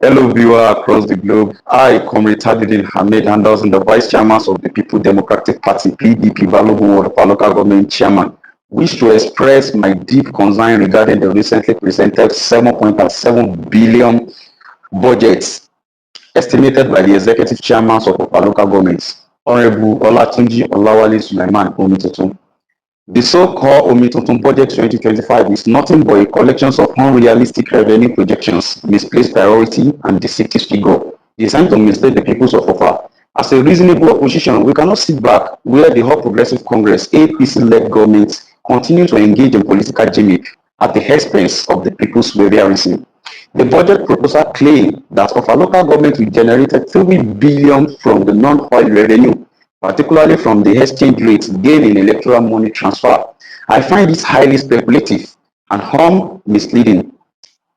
Hello, viewer across the globe. I, Comrade Tajudeen Hammed Anderson, the Vice Chairman of the People Democratic Party (PDP) Balogun Ward, Offa Local Government Chairman, wish to express my deep concern regarding the recently presented 7.7 billion budget estimated by the Executive Chairman of Offa Local Government, Honorable Olatunji Olawale Suleiman Omituntun. The so-called Omituntun Budget 2025 is nothing but a collection of unrealistic revenue projections, misplaced priority, and deceptive figure designed to mislead the peoples of Offa. As a reasonable opposition, we cannot sit back where the All Progressive Congress APC-led government continue to engage in political gimmick at the expense of the people's welfare. The budget proposal claimed that Offa Local Government will generate 3 billion from the non-oil revenue, particularly from the exchange rate gained in electoral money transfer. I find this highly speculative and misleading.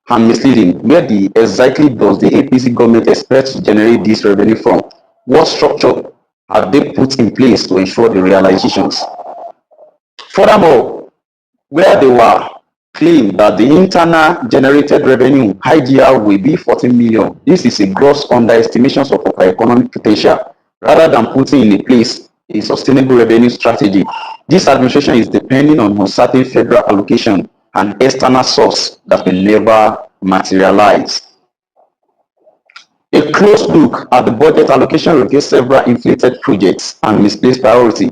Where exactly does the APC government expect to generate this revenue from? What structure have they put in place to ensure the realizations? Furthermore, where they were claimed that the internal generated revenue IGR will be 14 million, this is a gross underestimation of our economic potential. Rather than putting in place a sustainable revenue strategy, this administration is depending on uncertain federal allocation and external source that will never materialize. A close look at the budget allocation reveals several inflated projects and misplaced priority.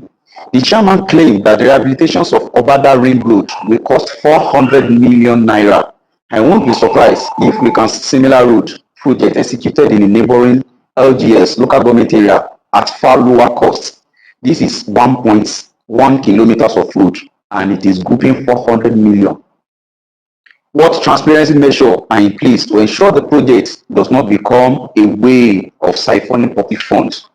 The chairman claimed that the rehabilitations of Obada Ring Road will cost 400 million naira. I won't be surprised if we can see similar road project executed in a neighboring LGS local government area at far lower cost. This is 1.1 kilometers of road and it is grouping 400 million. What transparency measures are in place to ensure the project does not become a way of siphoning public funds?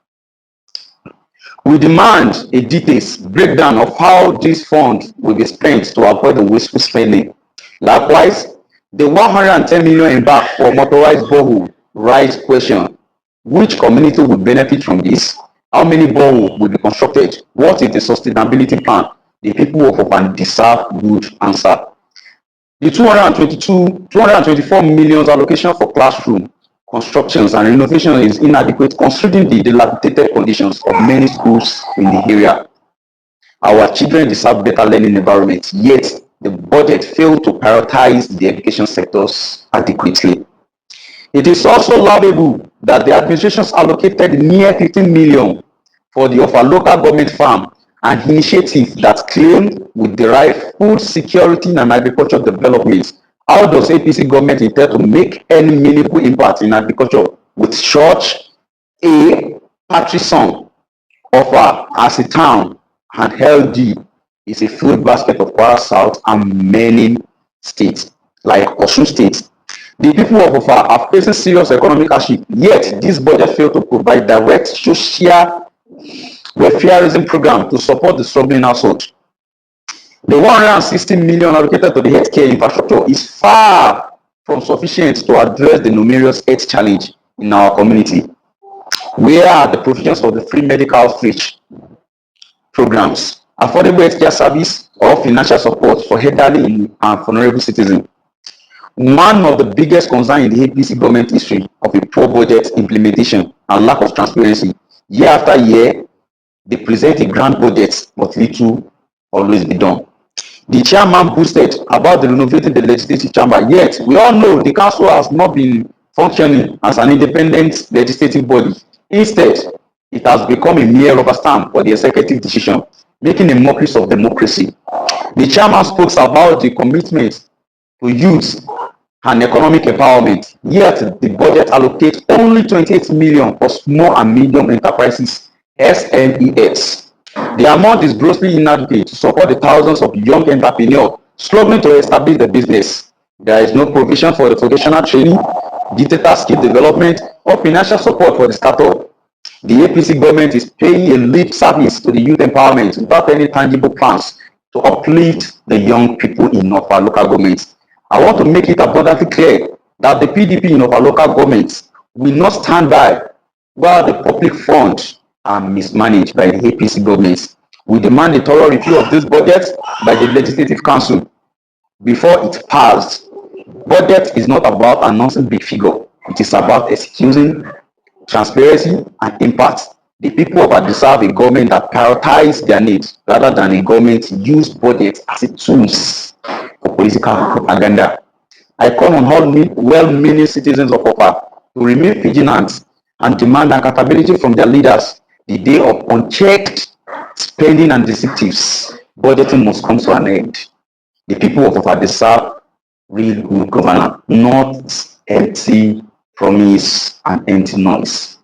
We demand a detailed breakdown of how these funds will be spent to avoid the wasteful spending. Likewise, the 110 million embarked for motorized borehole raised question. Which community will benefit from this? How many boreholes will be constructed? What is the sustainability plan? The people of Offa deserve good answer. The 224 million allocation for classroom constructions and renovation is inadequate considering the dilapidated conditions of many schools in the area. Our children deserve better learning environment, yet the budget failed to prioritize the education sectors adequately. It is also laudable that the administration allocated near 15 million for the Offa Local Government Farm, an initiative that claimed would derive food security and agricultural development. How does APC government intend to make any meaningful impact in agriculture with such a patchy song? Offa as a town and LG is a food basket of Kwara South and many states like Osun State. The people of Offa are facing serious economic hardship, yet this budget failed to provide direct social welfareism program to support the struggling household. The 160 million allocated to the healthcare infrastructure is far from sufficient to address the numerous health challenge in our community. Where are the provisions for the free medical outreach programs, affordable healthcare service, or financial support for elderly and vulnerable citizens? One of the biggest concerns in the APC government history of a poor budget implementation and lack of transparency. Year after year, they present a grand budget, but little always be done. The chairman boasted about the renovating the legislative chamber, yet we all know the council has not been functioning as an independent legislative body. Instead, it has become a mere rubber stamp for the executive decision, making a mockery of democracy. The chairman spoke about the commitment to youth and economic empowerment, yet the budget allocates only 28 million for small and medium enterprises, SMEs. The amount is grossly inadequate to support the thousands of young entrepreneurs struggling to establish the business. There is no provision for the vocational training, digital skill development, or financial support for the startup. The APC government is paying a lip service to the youth empowerment without any tangible plans to uplift the young people in Offa local government. I want to make it abundantly clear that the PDP in Offa local government will not stand by while the public funds are mismanaged by the APC government. We demand a thorough review of this budget by the Legislative Council before it passed. Budget is not about announcing big figure. It is about excusing transparency and impact. The people of Offa deserve a government that prioritizes their needs rather than a government use budget as a tools for political propaganda. I call on all well-meaning citizens of Offa to remain vigilant and demand accountability from their leaders. The day of unchecked spending and deceptive budgeting must come to an end. The people of Offa deserve real good governance, not empty promise and empty noise.